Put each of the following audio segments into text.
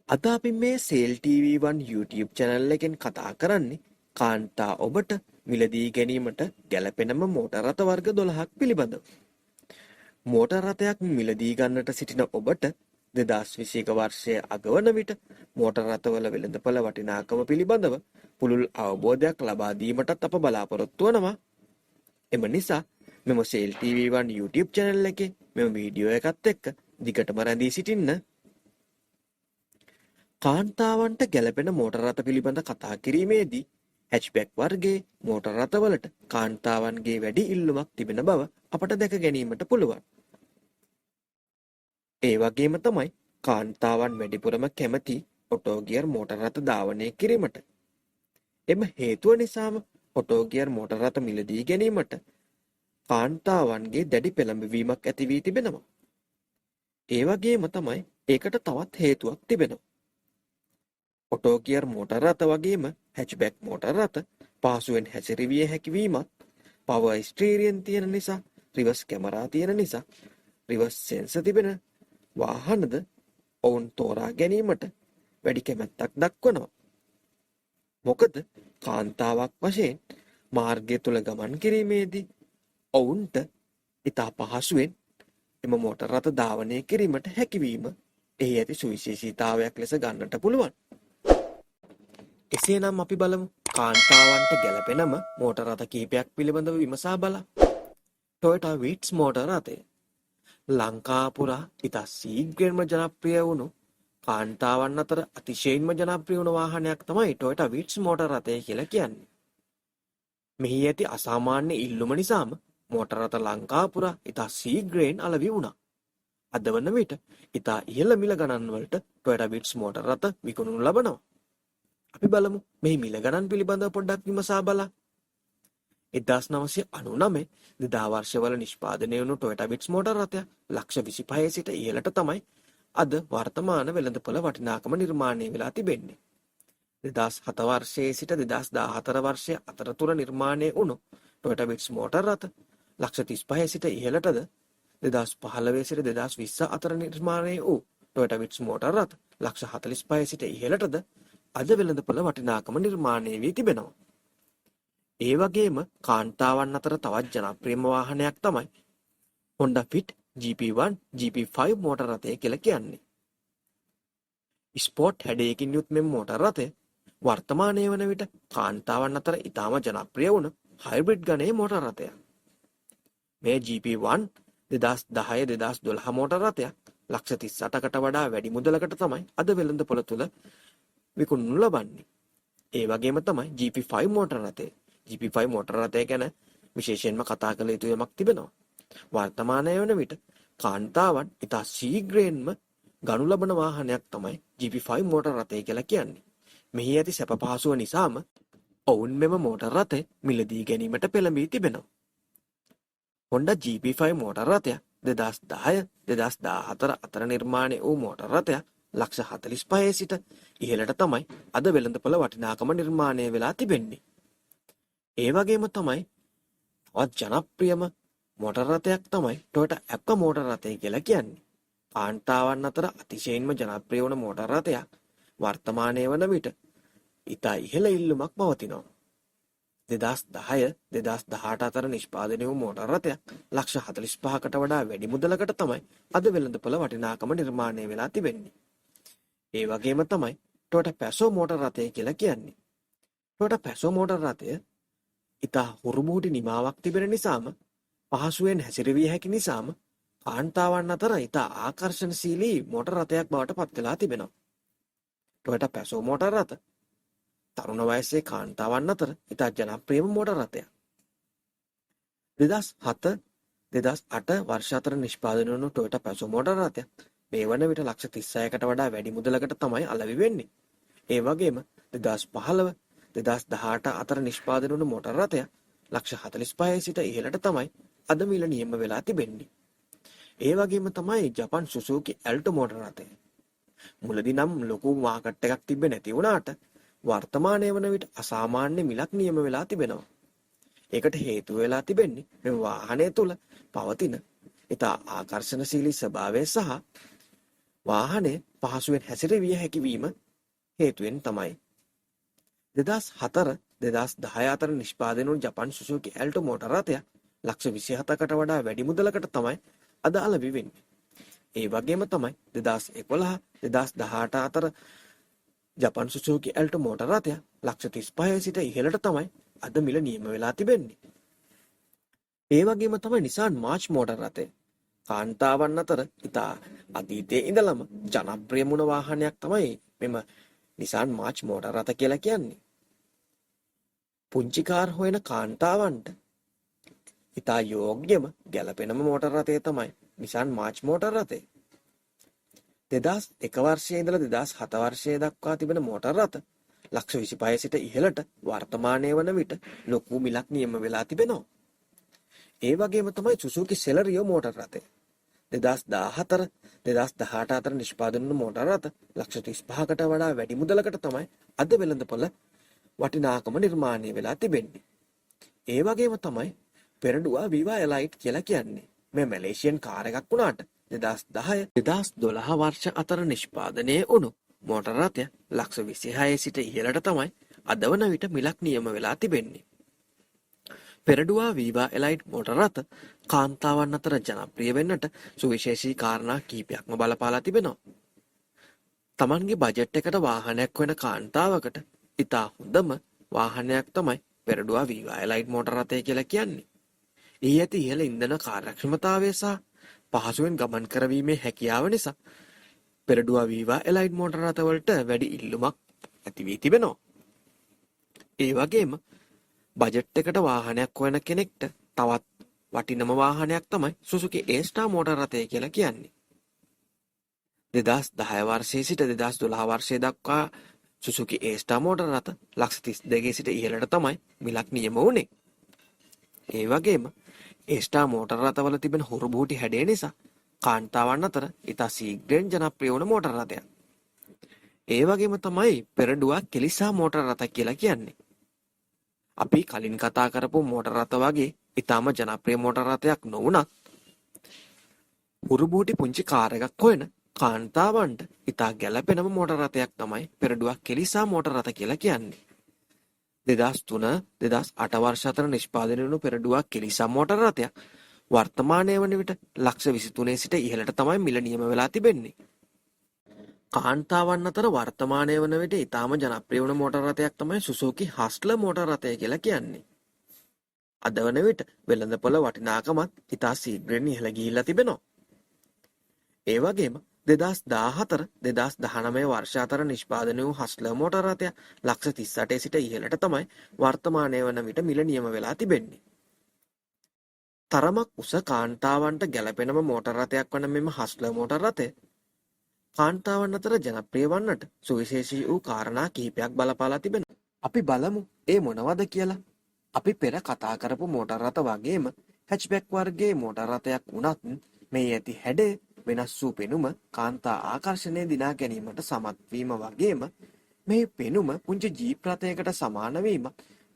අද අපි මේ SaleTV-ONE YouTube channel එකෙන් කතා කරන්නේ කාන්තා ඔබට මිලදී ගැනීමට ගැළපෙනම මෝටර රථ වර්ග 12ක් පිළිබඳව. මෝටර රථයක් මිලදී ගන්නට සිටින ඔබට 2021 වර්ෂයේ අගවන විට මෝටර රථවල වෙළඳපළ වටිනාකම පිළිබඳව පුළුල් අවබෝධයක් ලබා දීමටත් අප බලාපොරොත්තු වෙනවා. එම නිසා මෙම SaleTV-ONE YouTube channel එකේ මෙම වීඩියෝ එකත් එක්ක දිගටම රැඳී සිටින්න. කාන්තාවන්ට ගැළපෙන මෝටර රථ පිළිබඳ කතා කිරීමේදී හැච්බැක් වර්ගයේ මෝටර රථවලට කාන්තාවන්ගේ වැඩි ඉල්ලුමක් තිබෙන බව අපට දැක ගැනීමට පුළුවන්. ඒ වගේම තමයි කාන්තාවන් වැඩිපුරම කැමති ඔටෝ ගියර් මෝටර රථ ධාවනය කිරීමට. එම හේතුව නිසාම ඔටෝ ගියර් මෝටර රථ මිලදී ගැනීමට කාන්තාවන්ගේ දැඩි පෙළඹවීමක් ඇති වී තිබෙනවා. ඒ වගේම තමයි ඒකට තවත් හේතුවක් තිබෙනවා. ඔටෝ ගියර් මෝටර රථ වගේම හැච්බැක් මෝටර රථ පහසුවෙන් හැසිරවිය හැකි වීමත්, පවර් ස්ටීරියන් තියෙන නිසා, රිවර්ස් කැමරා තියෙන නිසා, රිවර්ස් සෙන්සර් තිබෙන වාහනද ඔවුන් තෝරා ගැනීමට වැඩි කැමැත්තක් දක්වනවා. මොකද කාන්තාවක් වශයෙන් මාර්ගය තුල ගමන් කිරීමේදී ඔවුන්ට ඉතා පහසුවෙන් එම මෝටර රථ ධාවනය කිරීමට හැකිවීම එහි ඇති සුවිශේෂීතාවයක් ලෙස ගන්නට පුළුවන්. එසේනම් අපි බලමු කාන්තාවන්ට ගැළපෙනම මෝටර රථ කිහිපයක් පිළිබඳව විමසා බලා. ටොයෝටා වීට්ස් මෝටර රථය ලංකා පුරා ඉතා ශීඝ්‍රයෙන්ම ජනප්‍රිය වුණු කාන්තාවන් අතර අතිශයින්ම ජනප්‍රිය වුණු වාහනයක් තමයි ටොයෝටා වීට්ස් මෝටර රථය කියලා කියන්නේ. මෙහි ඇති අසාමාන්‍ය ඉල්ලුම නිසාම මෝටර රථ ලංකා පුරා ඉතා ශීඝ්‍රයෙන් අලෙවි වුණා. අද වන විට ඉතා ඉහළ මිල ගණන් වලට ටොයෝටා වීට්ස් මෝටර රථ විකුණනු ලබනවා. අපි බලමු මෙහි මිල ගණන් පිළිබඳව පොඩ්ඩක් විමසා බලා. 1999 2000 වර්ෂවල නිෂ්පාදනය වුණු ටොයෝටා වීට්ස් මෝටර රථය $125,000 සිට ඉහළට තමයි අද වර්තමාන වෙළඳපොළ වටිනාකම නිර්මාණය වෙලා තිබෙන්නේ. 2007 වර්ෂයේ සිට 2014 වර්ෂය අතරතුර නිර්මාණය වුණු ටොයෝටා වීට්ස් මෝටර රථ $135,000 සිට ඉහළටද 2015 සිට 2020 අතර නිර්මාණය වූ ටොයෝටා වීට්ස් මෝටර රථ $145,000 සිට ඉහළටද අද වෙළඳපොළ වටිනාකම නිර්මාණය වී තිබෙනවා. ඒ වගේම කාන්තාවන් අතර තවත් ජනප්‍රියම වාහනයක් තමයි Honda Fit GP1 GP5 මෝටර රථය කියලා කියන්නේ. ස්පෝර්ට් හැඩයකින් යුත් මෙම මෝටර රථය වර්තමානයේ වන විට කාන්තාවන් අතර ඉතාම ජනප්‍රිය වුණ හයිබ්‍රිඩ් ගණයේ මෝටර රථයක්. මේ GP1 2010-2012 මෝටර රථයක් $138,000කට වඩා වැඩි මුදලකට තමයි අද වෙළඳපොළ තුල විකුණනු ලබන්නේ. ඒ වගේම තමයි GP5 මෝටර රථය. GP5 මෝටර රථය ගැන විශේෂයෙන්ම කතා කළ යුතු යමක් තිබෙනවා. වර්තමානයේ වන විට කාන්තාවන් ඉතා ශීඝ්‍රයෙන්ම ගනු ලබන වාහනයක් තමයි GP5 මෝටර රථය කියලා කියන්නේ. මෙහි ඇති සැප පහසුව නිසාම ඔවුන් මෙම මෝටර රථය මිලදී ගැනීමට පෙළඹී තිබෙනවා. Honda GP5 මෝටර රථය 2010-2014 අතර නිර්මාණය වූ මෝටර රථයක් $145,000 සිට ඉහළට තමයි අද වෙළඳපොළ වටිනාකම නිර්මාණය වෙලා තිබෙන්නේ. ඒ වගේම තමයි තවත් ජනප්‍රියම මෝටර රථයක් තමයි ටොයෝටා ඇප්ප මෝටර රථය කියලා කියන්නේ. කාන්තාවන් අතර අතිශයින්ම ජනප්‍රිය වුණ මෝටර රථයක් වර්තමානයේ වන විට ඉතා ඉහළ ඉල්ලුමක් පවතිනවා. 2010-2018 අතර නිෂ්පාදනය වූ මෝටර රථයක් $145,000කට වඩා වැඩි මුදලකට තමයි අද වෙළඳපොළ වටිනාකම නිර්මාණය වෙලා තිබෙන්නේ. ඒ වගේම තමයි ටොයෝටා පැසෝ මෝටර රථය කියලා කියන්නේ. ටොයෝටා පැසෝ මෝටර රථය ඉතා හුරුබුහුටි නිමාවක් තිබෙන නිසාම පහසුවෙන් හැසිරවිය හැකි නිසාම කාන්තාවන් අතර ඉතා ආකර්ෂණශීලී මෝටර රථයක් බවට පත් වෙලා තිබෙනවා. ටොයෝටා පැසෝ මෝටර රථ තරුණ වයසේ කාන්තාවන් අතර ඉතා ජනප්‍රියම මෝටර රථයක්. 2007-2008 වර්ෂ අතර නිෂ්පාදනය වුණු ටොයෝටා පැසෝ මෝටර රථයක් මේ වන විට $136,000කට වඩා වැඩි මුදලකට තමයි අලෙවි වෙන්නේ. ඒ වගේම 2015-2018 අතර නිෂ්පාදනය වුණු මෝටර රථයක් $145,000 සිට ඉහළට තමයි අද මිල නියම වෙලා තිබෙන්නේ. ඒ වගේම තමයි ජපන් සුසුකි ඇල්ටෝ මෝටර රථය. මුලදී නම් ලොකු මාකට් එකක් තිබෙන්නේ නැති වුණාට වර්තමානයේ වන විට අසාමාන්‍ය මිලක් නියම වෙලා තිබෙනවා. ඒකට හේතුව වෙලා තිබෙන්නේ මේ වාහනය තුල පවතින ඉතා ආකර්ෂණශීලී ස්වභාවය සහ වාහනය පහසුවෙන් හැසිරවිය හැකි වීම හේතුවෙන් තමයි. 2004 2010 අතර නිෂ්පාදනය වුණු ජපාන් සුසුකි ඇල්ටෝ මෝටර රථය ලක්ෂ 27කට වඩා වැඩි මුදලකට තමයි අද අලෙවි වෙන්නේ. ඒ වගේම තමයි 2011 2018 අතර ජපාන් සුසුකි ඇල්ටෝ මෝටර රථය ලක්ෂ 35 සිට ඉහළට තමයි අද මිල නියම වෙලා තිබෙන්නේ. ඒ වගේම තමයි නිසාන් මාච් මෝටර රථය කාන්තාවන් අතර ඉතා අතීතයේ ඉඳලම ජනප්‍රිය වුණ වාහනයක් තමයි මෙම නිසාන් මාච් මෝටර රථ කියලා කියන්නේ. පුංචි කාර් හොයන කාන්තාවන්ට ඉතා යෝග්‍යම ගැලපෙනම මෝටර රථය තමයි නිසාන් මාච් මෝටර රථය. 2001 වර්ෂයේ ඉඳලා 2007 වර්ෂය දක්වා තිබෙන මෝටර රථ ලක්ෂ 25 සිට ඉහළට වර්තමානයේ වන විට ලොකු මිලක් නියම වෙලා තිබෙනවා. ඒ වගේම තමයි සුසුකි සෙලරියෝ මෝටර රථය. 2014 2018 අතර නිෂ්පාදනය වුණු මෝටර රථ ලක්ෂ 35කට වඩා වැඩි මුදලකට තමයි අද වෙළඳපොළ වටිනාකම නිර්මාණය වෙලා තිබෙන්නේ. ඒ වගේම තමයි පෙරඩුවා විවා එලයිට් කියලා කියන්නේ. මේ මැලේසියන් කාර් එකක් වුණාට 2010 2012 වර්ෂ අතර නිෂ්පාදනය වුණු මෝටර රථය ලක්ෂ 26 සිට ඉහළට තමයි අද වන විට මිලක් නියම වෙලා තිබෙන්නේ. පෙරඩුවා වීවා එලයිට් මෝටර රථ කාන්තාවන් අතර ජනප්‍රිය වෙන්නට සුවිශේෂී කාරණා කිහිපයක්ම බලපාලා තිබෙනවා. Tamanගේ බජට් එකට වාහනයක් වෙන කාන්තාවකට ඉතා හොඳම වාහනයක් තමයි පෙරඩුවා වීවා එලයිට් මෝටර රථය කියලා කියන්නේ. එහි ඇති ඉහළ ඉන්ධන කාර්යක්ෂමතාවය සහ පහසුවෙන් ගමන් කරවීමේ හැකියාව නිසා පෙරඩුවා වීවා එලයිට් මෝටර රථවලට වැඩි ඉල්ලුමක් ඇති වී තිබෙනවා. ඒ වගේම බජට් එකට වාහනයක් හොයන කෙනෙක්ට තවත් වටිනම වාහනයක් තමයි සුසුකි A-Star මෝටර රථය කියලා කියන්නේ. 2010 වර්ෂයේ සිට 2012 වර්ෂය දක්වා සුසුකි A-Star මෝටර රථ ලක්ෂ 32 සිට ඉහළට තමයි මිලක් නියම වුණේ. ඒ වගේම A-Star මෝටර රථවල තිබෙන හුරුබූටි හැඩය නිසා කාන්තාවන් අතර ඉතා ශීඝ්‍රයෙන් ජනප්‍රිය වුණ මෝටර රථයක්. ඒ වගේම තමයි පෙරඩුවා කෙලිසා මෝටර රථ කියලා කියන්නේ. අපි කලින් කතා කරපු මෝටර රථ වගේ ඉතාම ජනප්‍රිය මෝටර රථයක් නොවුණත් හුරුබූටි පුංචි කාර් එකක් හොයන කාන්තාවන්ට ඉතා ගැළපෙනම මෝටර රථයක් තමයි පෙරඩුවා කෙලිසා මෝටර රථ කියලා කියන්නේ. 2003 2008 වර්ෂ අතර නිෂ්පාදනය වුණු පෙරඩුවා කෙලිසා මෝටර රථයක් වර්තමානයේ වන විට ලක්ෂ 23 සිට ඉහළට තමයි මිල නියම වෙලා තිබෙන්නේ. කාන්තාවන් අතර වර්තමානයේ වන විට ඉතාම ජනප්‍රිය වුණ මෝටර රථයක් තමයි සුසුකි හස්ලර් මෝටර රථය කියලා කියන්නේ. අද වන විට වෙළඳපොළ වටිනාකමත් ඉතා ශීඝ්‍රයෙන් ඉහළ ගිහිල්ලා තිබෙනවා. ඒ වගේම 2014 2019 වර්ෂ අතර නිෂ්පාදනය වූ හස්ලර් මෝටර රථය ලක්ෂ 38 සිට ඉහළට තමයි වර්තමානයේ වන විට මිල නියම වෙලා තිබෙන්නේ. තරමක් උස කාන්තාවන්ට ගැළපෙනම මෝටර රථයක් වන මෙම හස්ලර් මෝටර රථය කාන්තාවන් අතර ජනප්‍රිය වන්නට සුවිශේෂී වූ කාරණා කිහිපයක් බලපාලා තිබෙනවා. අපි බලමු ඒ මොනවද කියලා. අපි පෙර කතා කරපු මෝටර රථ වගේම හැච්බැක් වර්ගයේ මෝටර රථයක් වුණත් මේ ඇති හැඩය වෙනස් වූ පෙනුම කාන්තා ආකර්ෂණය දිනා ගැනීමට සමත් වීම වගේම මේ පෙනුම පුංචි ජීප් රථයකට සමාන වීම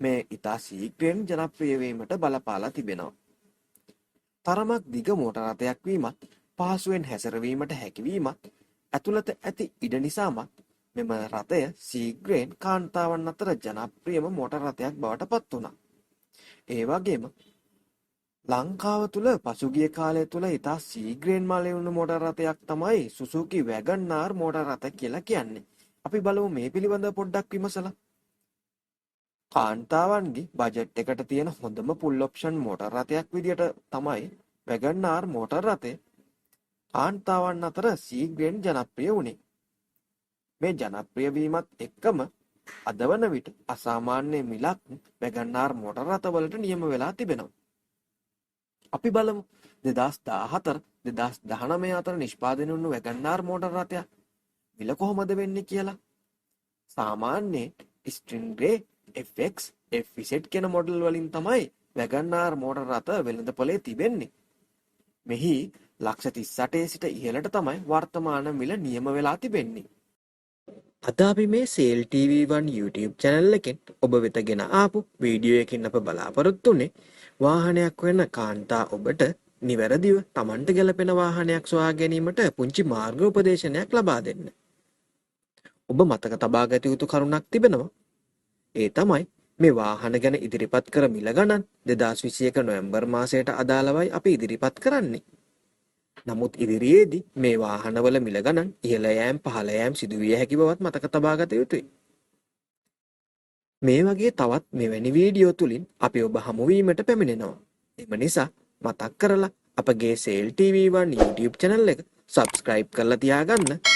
මේ ඉතා ශීඝ්‍රයෙන් ජනප්‍රිය වීමට බලපාලා තිබෙනවා. තරමක් දිග මෝටර රථයක් වීමත් පහසුවෙන් හැසිරවීමට හැකිවීමත් ඇතුළත ඇති ඉඩ නිසාමත් මෙම රථය ශීඝ්‍රයෙන් කාන්තාවන් අතර ජනප්‍රියම මෝටර රථයක් බවට පත් වුණා. ඒ වගේම ලංකාව තුළ පසුගිය කාලය තුළ ඉතා ශීඝ්‍රයෙන් මලේ වුණු මෝටර රථයක් තමයි සුසුකි WAGON-R මෝටර රථ කියලා කියන්නේ. අපි බලමු මේ පිළිබඳව පොඩ්ඩක් විමසලා. කාන්තාවන්ගේ බජට් එකට තියෙන හොඳම පුල් ඔප්ෂන් මෝටර රථයක් විදියට තමයි WAGON-R මෝටර රථය කාන්තාවන් අතර ශීඝ්‍රයෙන් ජනප්‍රිය වුණේ. මේ ජනප්‍රිය වීමත් එක්කම අද වන විට අසාමාන්‍ය මිලක් WAGON-R මෝටර රථවලට නියම වෙලා තිබෙනවා. අපි බලමු 2014 2019 අතර නිෂ්පාදනය වුණු WAGON-R මෝටර රථය මිල කොහොමද වෙන්නේ කියලා. සාමාන්‍යයෙන් ස්ට්‍රින්ග්‍රේ FX FZ කියන මොඩල් වලින් තමයි WAGON-R මෝටර රථ වෙළඳපොලේ තිබෙන්නේ. මෙහි ලක්ෂ 38 සිට ඉහළට තමයි වර්තමාන මිල නියම වෙලා තිබෙන්නේ. අද අපි මේ SaleTV-ONE YouTube channel එකෙන් ඔබ වෙත ගෙන ආපු වීඩියෝ එකකින් අප බලාපොරොත්තු වෙන්නේ වාහනයක් වෙන කාන්තා ඔබට නිවැරදිව Tamanට ගැලපෙන වාහනයක් සොයා ගැනීමට පුංචි මාර්ගෝපදේශනයක් ලබා දෙන්න. ඔබ මතක තබා ගත යුතු කරුණක් තිබෙනවා. ඒ තමයි මේ වාහන ගැන ඉදිරිපත් කර මිල ගණන් 2021 නොවැම්බර් මාසයට අදාළවයි අපි ඉදිරිපත් කරන්නේ. නමුත් ඉදිරියේදී මේ වාහනවල මිල ගණන් ඉහළ යෑම් පහළ යෑම් සිදු විය හැකි බවත් මතක තබා ගත යුතුයි. මේ වගේ තවත් මෙවැනි වීඩියෝ තුලින් අපි ඔබ හමු වීමට පැමිණෙනවා. එම නිසා මතක් කරලා අපගේ සේල් TV1 YouTube channel එක subscribe කරලා තියාගන්න.